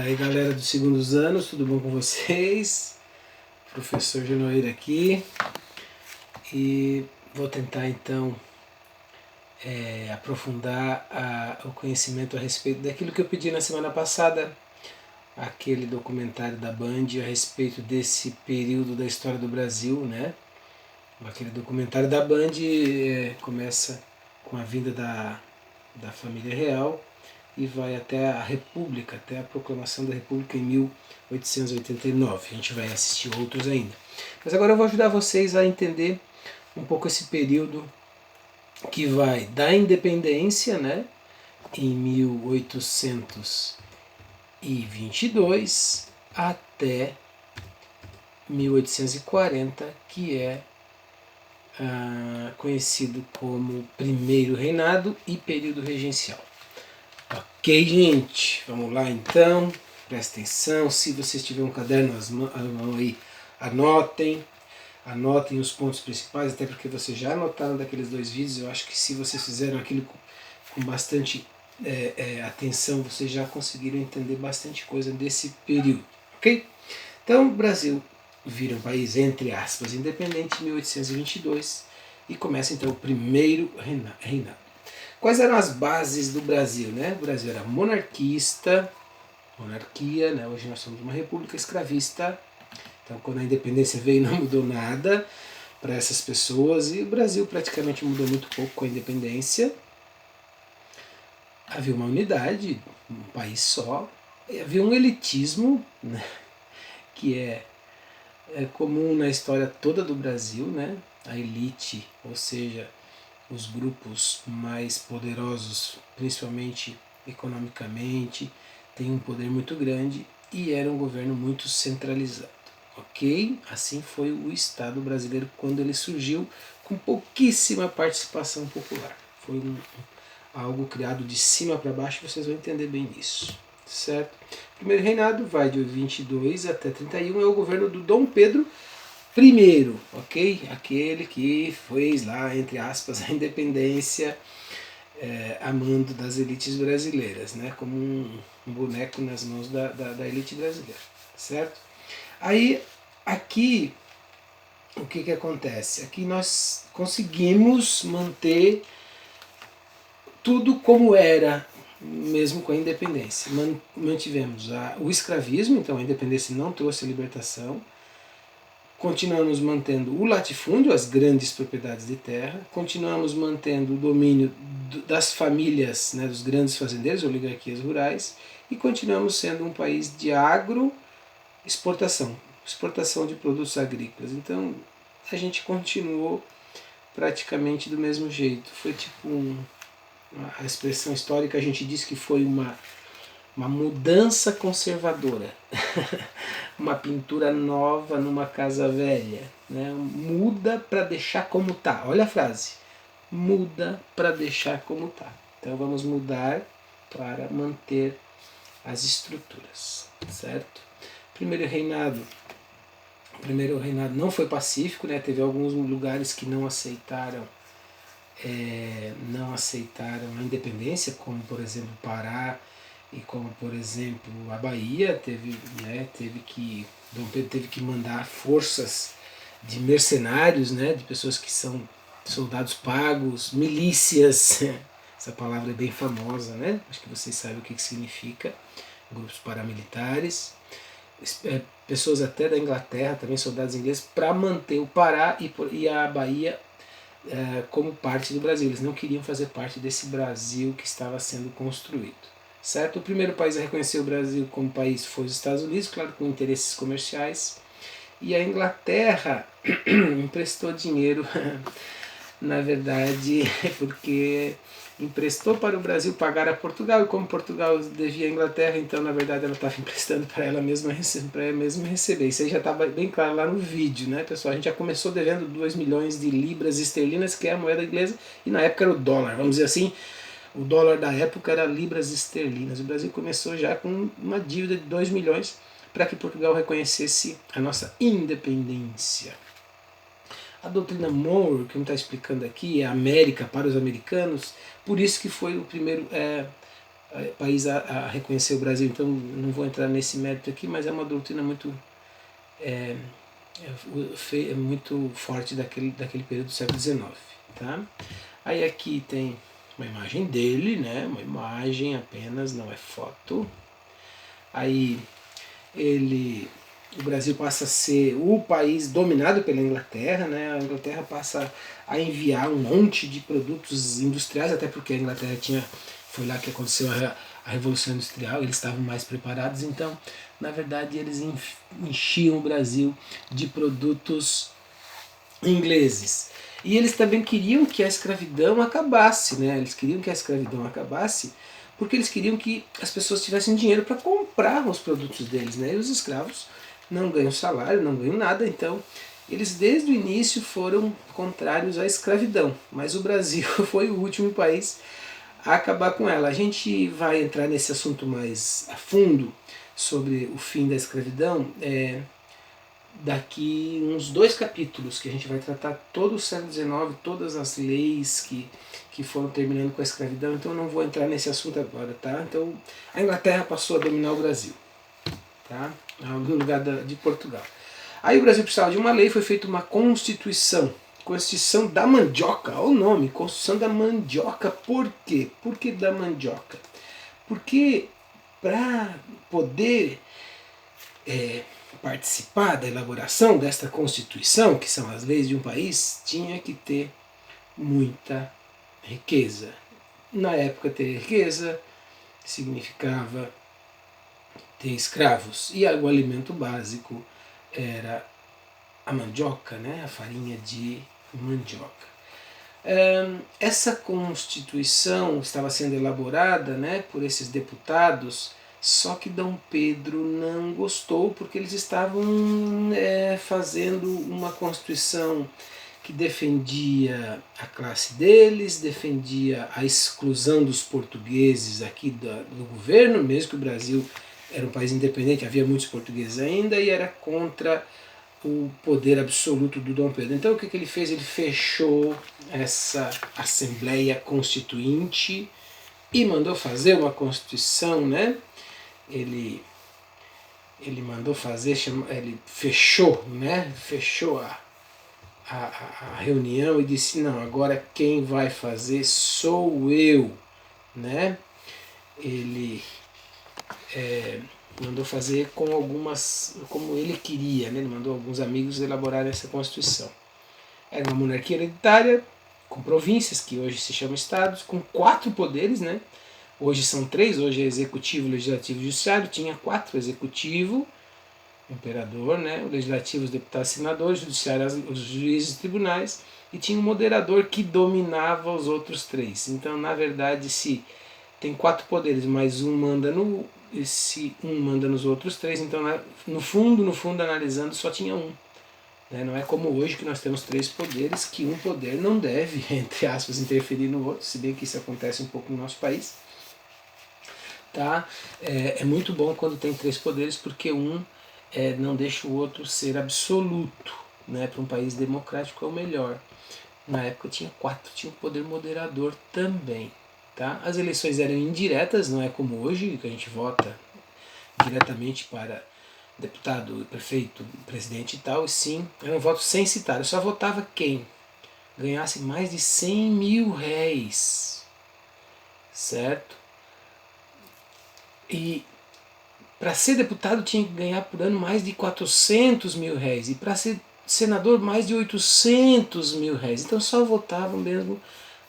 Daí galera dos segundos anos, tudo bom com vocês? Professor Genoir aqui e vou tentar então aprofundar o conhecimento a respeito daquilo que eu pedi na semana passada, aquele documentário da Band a respeito desse período da história do Brasil, né? Aquele documentário da Band começa com a vinda da família real e vai até a República, até a proclamação da República em 1889. A gente vai assistir outros ainda. Mas agora eu vou ajudar vocês a entender um pouco esse período que vai da independência, né, em 1822 até 1840, que é conhecido como Primeiro Reinado e Período Regencial. Ok, gente, vamos lá então, presta atenção, se vocês tiverem um caderno à mão aí, anotem os pontos principais, até porque vocês já anotaram daqueles dois vídeos. Eu acho que se vocês fizeram aquilo com bastante atenção, vocês já conseguiram entender bastante coisa desse período, ok? Então, o Brasil vira um país, entre aspas, independente em 1822 e começa então o Primeiro Reinado. Quais eram as bases do Brasil? Né? O Brasil era monarquia, né? Hoje nós somos uma república escravista. Então, quando a independência veio, não mudou nada para essas pessoas, e o Brasil praticamente mudou muito pouco com a independência. Havia uma unidade, um país só, e havia um elitismo, né? Que é comum na história toda do Brasil, né? A elite, ou seja, os grupos mais poderosos, principalmente economicamente, têm um poder muito grande e era um governo muito centralizado. Ok? Assim foi o Estado brasileiro quando ele surgiu, com pouquíssima participação popular. Foi algo criado de cima para baixo, vocês vão entender bem isso. Certo? O primeiro reinado vai de 22 até 31, é o governo do Dom Pedro I, ok? Aquele que fez lá, entre aspas, a independência a mando das elites brasileiras, né? Como um boneco nas mãos da elite brasileira, certo? Aí, aqui, o que acontece? Aqui nós conseguimos manter tudo como era, mesmo com a independência. Mantivemos o escravismo, então a independência não trouxe a libertação. Continuamos mantendo o latifúndio, as grandes propriedades de terra. Continuamos mantendo o domínio das famílias, né, dos grandes fazendeiros, oligarquias rurais. E continuamos sendo um país de agroexportação, exportação de produtos agrícolas. Então a gente continuou praticamente do mesmo jeito. Foi tipo a expressão histórica, a gente diz que foi uma mudança conservadora, uma pintura nova numa casa velha, né? Muda para deixar como tá. Olha a frase, muda para deixar como tá. Então vamos mudar para manter as estruturas, certo? Primeiro reinado não foi pacífico, né? Teve alguns lugares que não aceitaram a independência, como por exemplo Pará, e como por exemplo a Bahia. Dom Pedro teve que mandar forças de mercenários, né, de pessoas que são soldados pagos, milícias, essa palavra é bem famosa, né? Acho que vocês sabem o que significa, grupos paramilitares, pessoas até da Inglaterra, também soldados ingleses, para manter o Pará e a Bahia como parte do Brasil. Eles não queriam fazer parte desse Brasil que estava sendo construído. Certo? O primeiro país a reconhecer o Brasil como país foi os Estados Unidos, claro, com interesses comerciais, e a Inglaterra emprestou dinheiro, na verdade, porque emprestou para o Brasil pagar a Portugal, e como Portugal devia à Inglaterra, então na verdade ela estava emprestando para ela mesma receber. Isso aí já estava bem claro lá no vídeo, né, pessoal? A gente já começou devendo 2 milhões de libras esterlinas, que é a moeda inglesa, e na época era o dólar, vamos dizer assim. O dólar da época era libras esterlinas. O Brasil começou já com uma dívida de 2 milhões para que Portugal reconhecesse a nossa independência. A doutrina Monroe, que não está explicando aqui, é América para os americanos, por isso que foi o primeiro país a reconhecer o Brasil. Então não vou entrar nesse mérito aqui, mas é uma doutrina muito muito forte daquele período do século XIX. Tá? Aí aqui tem uma imagem dele, né? Uma imagem apenas, não é foto. Aí o Brasil passa a ser o país dominado pela Inglaterra, né? A Inglaterra passa a enviar um monte de produtos industriais, até porque a Inglaterra foi lá que aconteceu a Revolução Industrial, eles estavam mais preparados, então, na verdade, eles enchiam o Brasil de produtos ingleses. E eles também queriam que a escravidão acabasse, né? Eles queriam que a escravidão acabasse porque eles queriam que as pessoas tivessem dinheiro para comprar os produtos deles, né? E os escravos não ganham salário, não ganham nada, então eles desde o início foram contrários à escravidão, mas o Brasil foi o último país a acabar com ela. A gente vai entrar nesse assunto mais a fundo sobre o fim da escravidão daqui uns 2 capítulos, que a gente vai tratar todo o século XIX, todas as leis que foram terminando com a escravidão, então eu não vou entrar nesse assunto agora, tá? Então a Inglaterra passou a dominar o Brasil, tá? No lugar de Portugal. Aí o Brasil precisava de uma lei, foi feita uma Constituição. Constituição da Mandioca, olha o nome, Constituição da Mandioca. Por quê? Por que da mandioca? Porque para poder participar da elaboração desta Constituição, que são as leis de um país, tinha que ter muita riqueza. Na época, ter riqueza significava ter escravos, e o alimento básico era a mandioca, né? A farinha de mandioca. Essa Constituição estava sendo elaborada, né, por esses deputados, só que Dom Pedro não gostou porque eles estavam fazendo uma Constituição que defendia a classe deles, defendia a exclusão dos portugueses aqui do governo, mesmo que o Brasil era um país independente, havia muitos portugueses ainda, e era contra o poder absoluto do Dom Pedro. Então o que ele fez? Ele fechou essa Assembleia Constituinte e mandou fazer uma Constituição, né? Ele mandou fazer, ele fechou, né? Fechou a reunião e disse, não, agora quem vai fazer sou eu, né? Ele mandou fazer com algumas, como ele queria, né? Ele mandou alguns amigos elaborar essa Constituição. Era uma monarquia hereditária, com províncias, que hoje se chamam estados, com 4 poderes, né? Hoje são 3, hoje é executivo, legislativo e judiciário, tinha 4, executivo, o imperador, né? O legislativo, os deputados, senadores, o judiciário, os juízes e tribunais, e tinha um moderador que dominava os outros 3. Então, na verdade, se tem 4 poderes, mas um manda esse um manda nos outros 3, então no fundo, analisando, só tinha um. Né? Não é como hoje que nós temos 3 poderes, que um poder não deve, entre aspas, interferir no outro, se bem que isso acontece um pouco no nosso país. Tá? É muito bom quando tem 3 poderes, porque um não deixa o outro ser absoluto. Né? Para um país democrático é o melhor. Na época tinha 4, tinha um poder moderador também. Tá? As eleições eram indiretas, não é como hoje, que a gente vota diretamente para deputado, prefeito, presidente e tal, e sim, era um voto censitário. Só votava quem ganhasse mais de 100 mil réis, certo? E para ser deputado tinha que ganhar por ano mais de 400 mil réis, e para ser senador mais de 800 mil réis. Então só votavam mesmo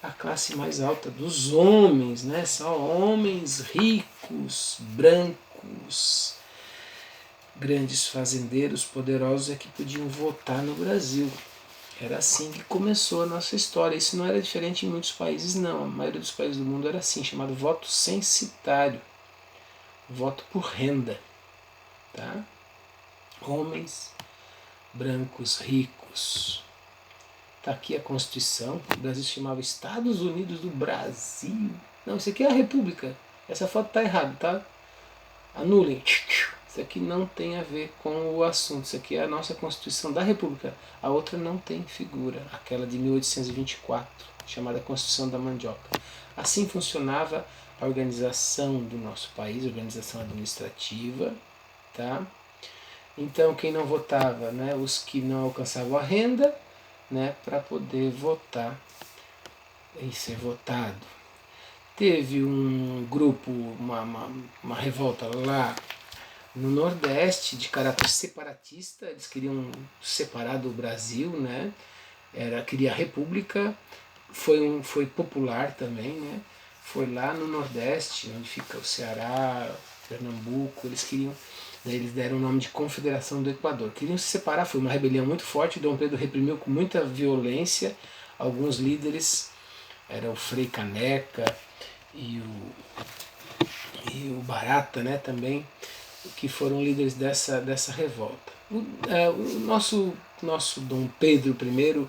a classe mais alta dos homens, né? Só homens ricos, brancos, grandes fazendeiros poderosos é que podiam votar no Brasil. Era assim que começou a nossa história. Isso não era diferente em muitos países, não. A maioria dos países do mundo era assim, chamado voto censitário, voto por renda, tá? Homens brancos ricos. Está aqui a Constituição. O Brasil se chamava Estados Unidos do Brasil. Não, isso aqui é a República. Essa foto está errada, tá? Anulem. Isso aqui não tem a ver com o assunto. Isso aqui é a nossa Constituição da República. A outra não tem figura. Aquela de 1824, chamada Constituição da Mandioca. Assim funcionava a organização do nosso país, organização administrativa, tá? Então quem não votava, né, os que não alcançavam a renda, né, para poder votar e ser votado. Teve um grupo, uma revolta lá no Nordeste de caráter separatista, eles queriam separar do Brasil, né? Queria a república, foi popular também, né? Foi lá no Nordeste, onde fica o Ceará, Pernambuco, eles deram o nome de Confederação do Equador. Queriam se separar, foi uma rebelião muito forte, Dom Pedro reprimiu com muita violência alguns líderes, era o Frei Caneca e o Barata, né, também, que foram líderes dessa revolta. O nosso Dom Pedro I,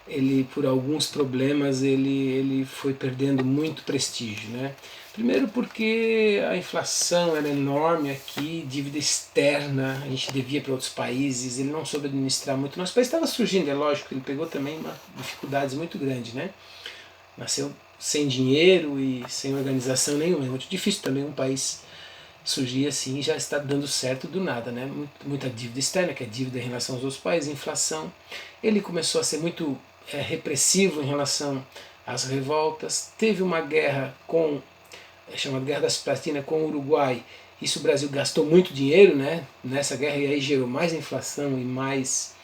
ele por alguns problemas ele foi perdendo muito prestígio, né? Primeiro porque a inflação era enorme aqui, dívida externa, a gente devia para outros países, ele não soube administrar muito. Nosso país estava surgindo, é lógico, ele pegou também uma dificuldades muito grandes, né? Nasceu sem dinheiro e sem organização nenhuma, é muito difícil também um país surgir assim e já está dando certo do nada, né? Muita dívida externa, que é dívida em relação aos outros países, inflação. Ele começou a ser muito repressivo em relação às revoltas. Teve uma guerra chamada Guerra das Platinas com o Uruguai. Isso o Brasil gastou muito dinheiro, né, nessa guerra, e aí gerou mais inflação e mais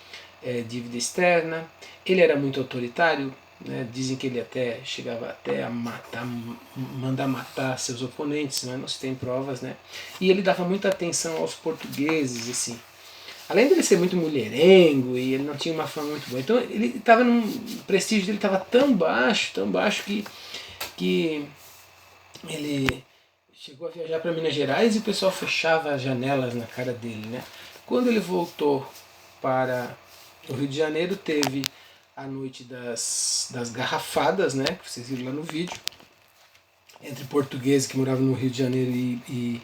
dívida externa. Ele era muito autoritário, né, dizem que ele até chegava até a mandar matar seus oponentes, né, não se tem provas, né, e ele dava muita atenção aos portugueses, assim. Além dele ser muito mulherengo e ele não tinha uma fama muito boa, então ele estava o prestígio dele estava tão baixo que ele chegou a viajar para Minas Gerais e o pessoal fechava as janelas na cara dele, né? Quando ele voltou para o Rio de Janeiro, teve a noite das garrafadas, né? Que vocês viram lá no vídeo, entre portugueses que moravam no Rio de Janeiro e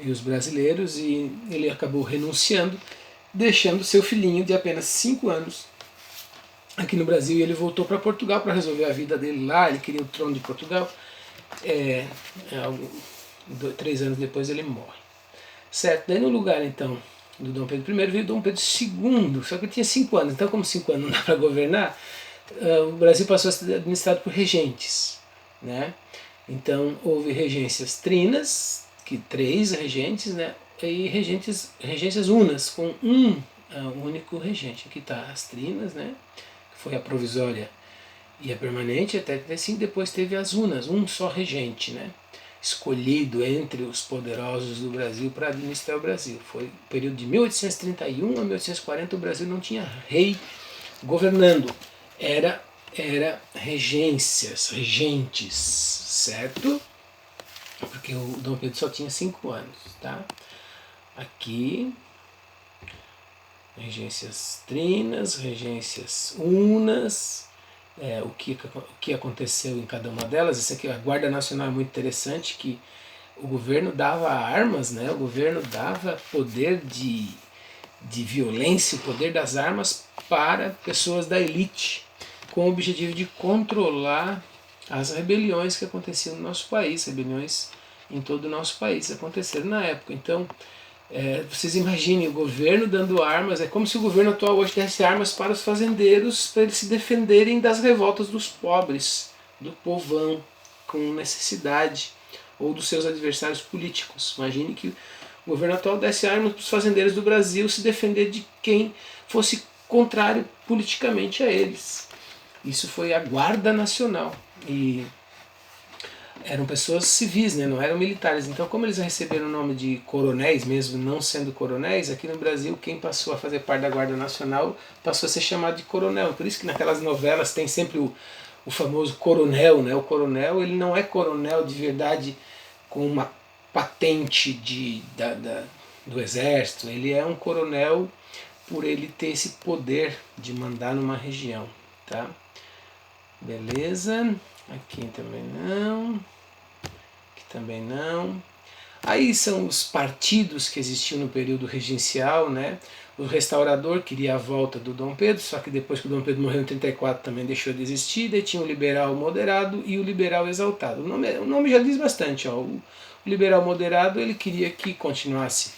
os brasileiros, e ele acabou renunciando, deixando seu filhinho de apenas 5 anos aqui no Brasil, e ele voltou para Portugal para resolver a vida dele lá, ele queria o trono de Portugal. 3 anos depois ele morre. Certo, daí no lugar então do Dom Pedro I veio Dom Pedro II, só que ele tinha 5 anos, então como 5 anos não dá para governar, o Brasil passou a ser administrado por regentes, né? Então houve regências trinas, que 3 regentes, né? E regências unas, com um único regente. Aqui está as trinas, né? Que foi a provisória e a permanente até 35, depois teve as unas, um só regente, né? Escolhido entre os poderosos do Brasil para administrar o Brasil. Foi o período de 1831 a 1840, o Brasil não tinha rei governando, era regentes, certo? Porque o Dom Pedro só tinha 5 anos, tá? Aqui, regências trinas, regências unas, o que aconteceu em cada uma delas. Isso aqui, a Guarda Nacional é muito interessante, que o governo dava armas, né? O governo dava poder de violência, o poder das armas para pessoas da elite, com o objetivo de controlar as rebeliões que aconteciam no nosso país, rebeliões em todo o nosso país aconteceram na época. Então, vocês imaginem o governo dando armas, é como se o governo atual hoje desse armas para os fazendeiros, para eles se defenderem das revoltas dos pobres, do povão com necessidade, ou dos seus adversários políticos. Imagine que o governo atual desse armas para os fazendeiros do Brasil se defender de quem fosse contrário politicamente a eles. Isso foi a Guarda Nacional, e eram pessoas civis, né? Não eram militares. Então, como eles receberam o nome de coronéis, mesmo não sendo coronéis, aqui no Brasil quem passou a fazer parte da Guarda Nacional passou a ser chamado de coronel. Por isso que naquelas novelas tem sempre o famoso coronel, né? O coronel, ele não é coronel de verdade com uma patente do exército, ele é um coronel por ele ter esse poder de mandar numa região, tá? Beleza, aqui também não, aqui também não. Aí são os partidos que existiam no período regencial, né? O restaurador queria a volta do Dom Pedro, só que depois que o Dom Pedro morreu em 34 também deixou de existir, daí tinha o liberal moderado e o liberal exaltado. O nome já diz bastante, ó. O liberal moderado ele queria que continuasse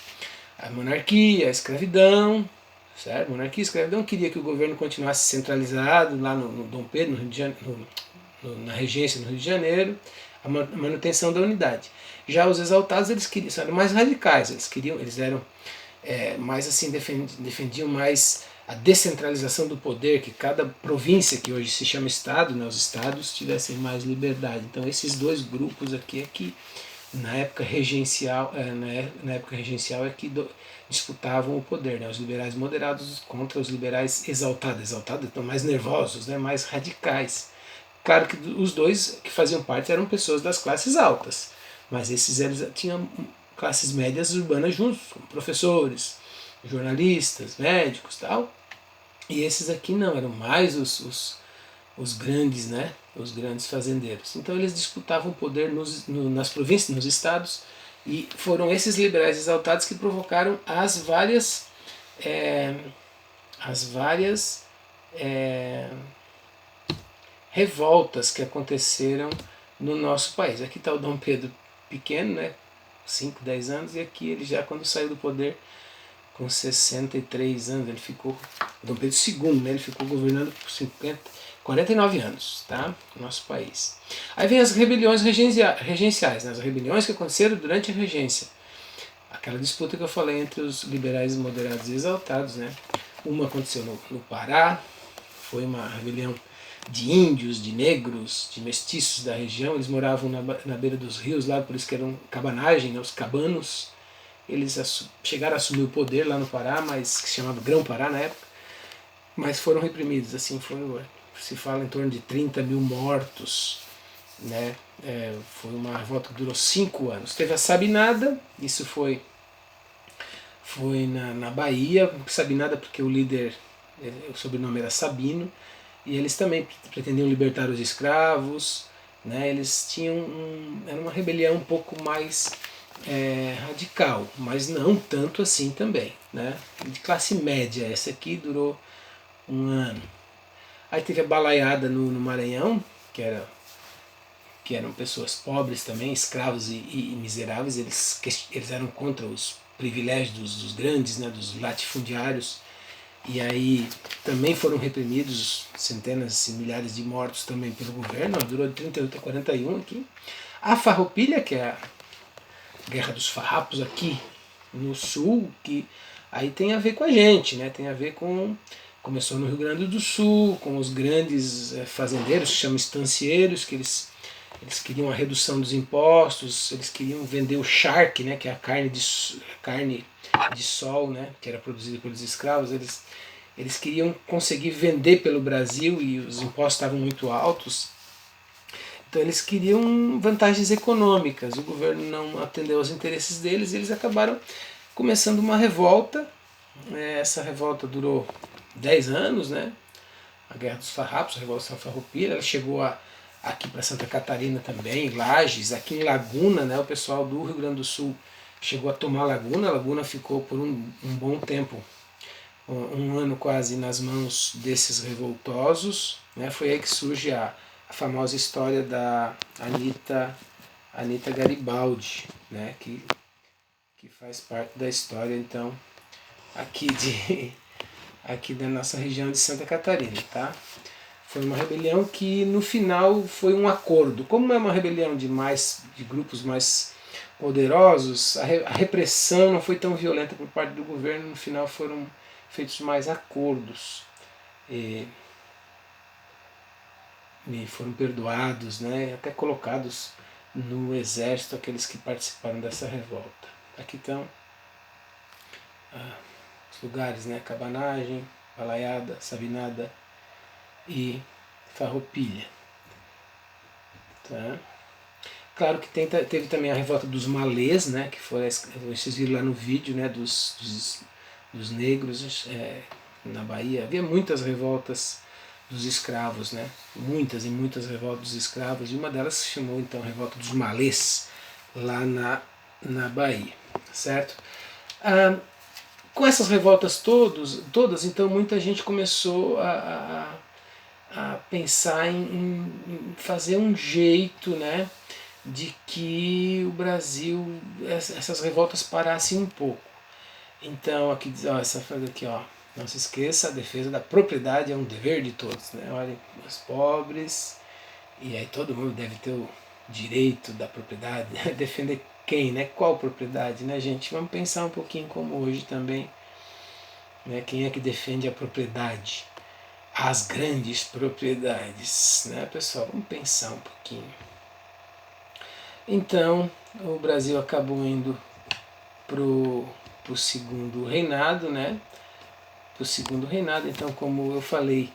a monarquia, a escravidão, certo? Monarquia e escravidão, queria que o governo continuasse centralizado lá no Dom Pedro, no Rio de Janeiro, na regência no Rio de Janeiro, a manutenção da unidade. Já os exaltados eles queriam, eram mais radicais, eles eram mais assim, defendiam mais a descentralização do poder, que cada província, que hoje se chama estado, né, os estados tivessem mais liberdade. Então esses dois grupos aqui é que na época regencial, é que disputavam o poder, né, os liberais moderados contra os liberais exaltados, então mais nervosos, né, mais radicais. Claro que os dois que faziam parte eram pessoas das classes altas, mas eles tinham classes médias urbanas juntos, como professores, jornalistas, médicos e tal. E esses aqui não, eram mais os grandes, né? Os grandes fazendeiros. Então eles disputavam poder nas províncias, nos estados, e foram esses liberais exaltados que provocaram as várias revoltas que aconteceram no nosso país. Aqui está o Dom Pedro pequeno, né? 5, 10 anos, e aqui ele já quando saiu do poder com 63 anos, ele ficou, o Dom Pedro II, né, ele ficou governando por 49 anos, tá? No nosso país. Aí vem as rebeliões regenciais, né, as rebeliões que aconteceram durante a regência. Aquela disputa que eu falei entre os liberais moderados e exaltados, né? Uma aconteceu no Pará, foi uma rebelião de índios, de negros, de mestiços da região. Eles moravam na beira dos rios lá, por isso que eram cabanagem, né, os cabanos. Eles chegaram a assumir o poder lá no Pará, mas que se chamava Grão-Pará na época, mas foram reprimidos. Assim, se fala em torno de 30 mil mortos, né? Foi uma revolta que durou 5 anos. Teve a Sabinada, isso foi na Bahia. Sabinada porque o líder, o sobrenome era Sabino, e eles também pretendiam libertar os escravos, né? Eles tinham era uma rebelião um pouco mais radical, mas não tanto assim também, né? De classe média. Essa aqui durou 1 ano. Aí teve a balaiada no Maranhão, que eram pessoas pobres também, escravos e miseráveis. Eles eram contra os privilégios dos grandes, né, dos latifundiários, e aí também foram reprimidos, centenas e milhares de mortos também pelo governo. Durou de 38 a 41 aqui. A Farroupilha, que é a Guerra dos Farrapos aqui no sul, que aí tem a ver com a gente, né? Tem a ver com... Começou no Rio Grande do Sul, com os grandes fazendeiros, que chamam estancieiros, que eles queriam a redução dos impostos, eles queriam vender o charque, né, que é a carne de sol, né, que era produzida pelos escravos. Eles queriam conseguir vender pelo Brasil e os impostos estavam muito altos. Então eles queriam vantagens econômicas. O governo não atendeu aos interesses deles e eles acabaram começando uma revolta. Essa revolta durou 10 anos, né? A Guerra dos Farrapos, a Revolução Farroupilha. Ela chegou aqui para Santa Catarina também, Lages, aqui em Laguna, né? O pessoal do Rio Grande do Sul chegou a tomar Laguna. Laguna ficou por um bom tempo, 1 ano quase, nas mãos desses revoltosos, né? Foi aí que surge a famosa história da Anita Garibaldi, né? que faz parte da história, então, aqui da nossa região de Santa Catarina, tá? Foi uma rebelião que no final foi um acordo. Como é uma rebelião de grupos mais poderosos, a repressão não foi tão violenta por parte do governo. No final foram feitos mais acordos e foram perdoados, né? Até colocados no exército aqueles que participaram dessa revolta. Aqui estão os lugares, né? Cabanagem, Balaiada, Sabinada e Farroupilha. Tá? Claro que teve também a revolta dos malês, né? Que foi, vocês viram lá no vídeo, né? Dos negros na Bahia. Havia muitas revoltas dos escravos, né? Muitas e muitas revoltas dos escravos, e uma delas se chamou então Revolta dos Malês, lá na Bahia, certo? com essas revoltas todas, então muita gente começou a pensar em fazer um jeito, né, de que o Brasil, essas revoltas parassem um pouco. Então, aqui diz, ó, essa frase aqui, ó, não se esqueça, a defesa da propriedade é um dever de todos, né? Olhem, os pobres, e aí todo mundo deve ter o direito da propriedade, defender quem, né? Qual propriedade, né, gente? Vamos pensar um pouquinho como hoje também, né? Quem é que defende a propriedade? As grandes propriedades, né, pessoal? Vamos pensar um pouquinho. Então, o Brasil acabou indo pro segundo reinado, né? Pro segundo reinado. Então, como eu falei,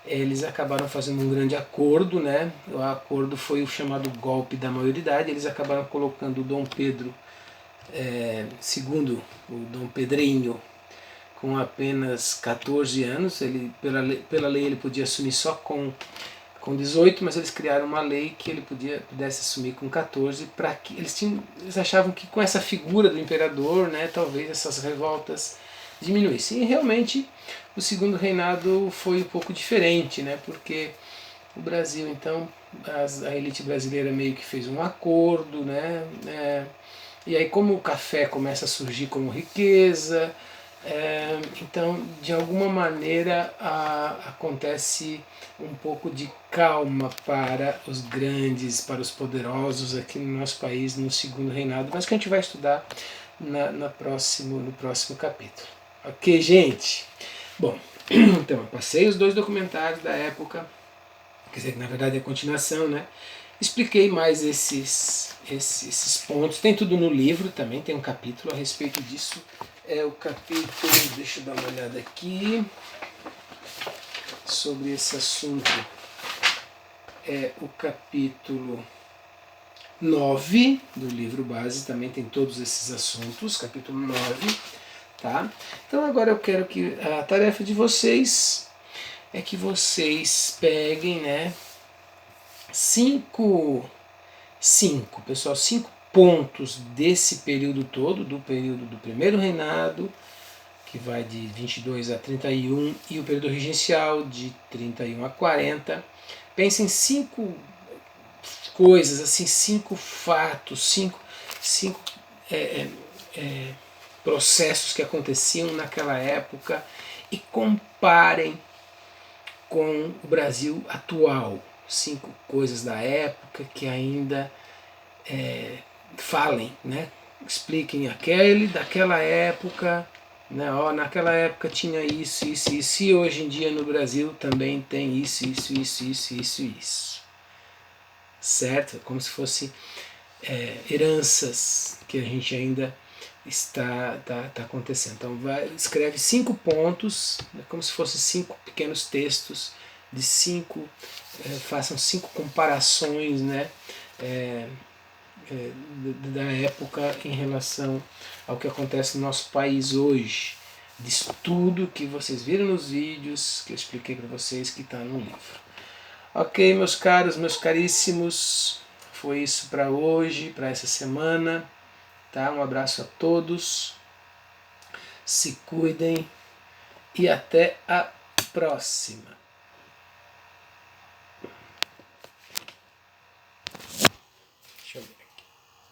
eles acabaram fazendo um grande acordo, né? O acordo foi o chamado golpe da maioridade. Eles acabaram colocando o Dom Pedro II, o Dom Pedrinho, com apenas 14 anos. Ele, pela lei ele podia assumir só com 18, mas eles criaram uma lei que ele pudesse assumir com 14, para que eles achavam que com essa figura do imperador, né, talvez essas revoltas diminuíssem. E realmente o segundo reinado foi um pouco diferente, né, porque o Brasil, então, a elite brasileira meio que fez um acordo, né, e aí como o café começa a surgir como riqueza, então, de alguma maneira, acontece um pouco de calma para os grandes, para os poderosos aqui no nosso país, no segundo reinado, mas que a gente vai estudar no próximo capítulo. Ok, gente? Bom, então, eu passei os 2 documentários da época, quer dizer, que na verdade é a continuação, né? Expliquei mais esses pontos, tem tudo no livro também, tem um capítulo a respeito disso. É o capítulo, deixa eu dar uma olhada aqui, sobre esse assunto. É o capítulo 9 do livro base, também tem todos esses assuntos, capítulo 9, tá? Então agora eu quero que a tarefa de vocês é que vocês peguem, né, cinco pontos desse período todo, do período do primeiro reinado, que vai de 22 a 31, e o período regencial de 31 a 40. Pensem em 5 coisas, assim, 5 fatos, cinco processos que aconteciam naquela época e comparem com o Brasil atual. 5 coisas da época que ainda falem, né? Expliquem daquela época, né? Ó, naquela época tinha isso, e hoje em dia no Brasil também tem isso. Certo? Como se fosse heranças que a gente ainda está acontecendo. Então escreve 5 pontos, né, como se fossem 5 pequenos textos de 5, façam 5 comparações, né, da época em relação ao que acontece no nosso país hoje. Disso tudo que vocês viram nos vídeos, que eu expliquei para vocês, que está no livro. Ok, meus caros, meus caríssimos, foi isso para hoje, para essa semana. Tá? Um abraço a todos, se cuidem e até a próxima.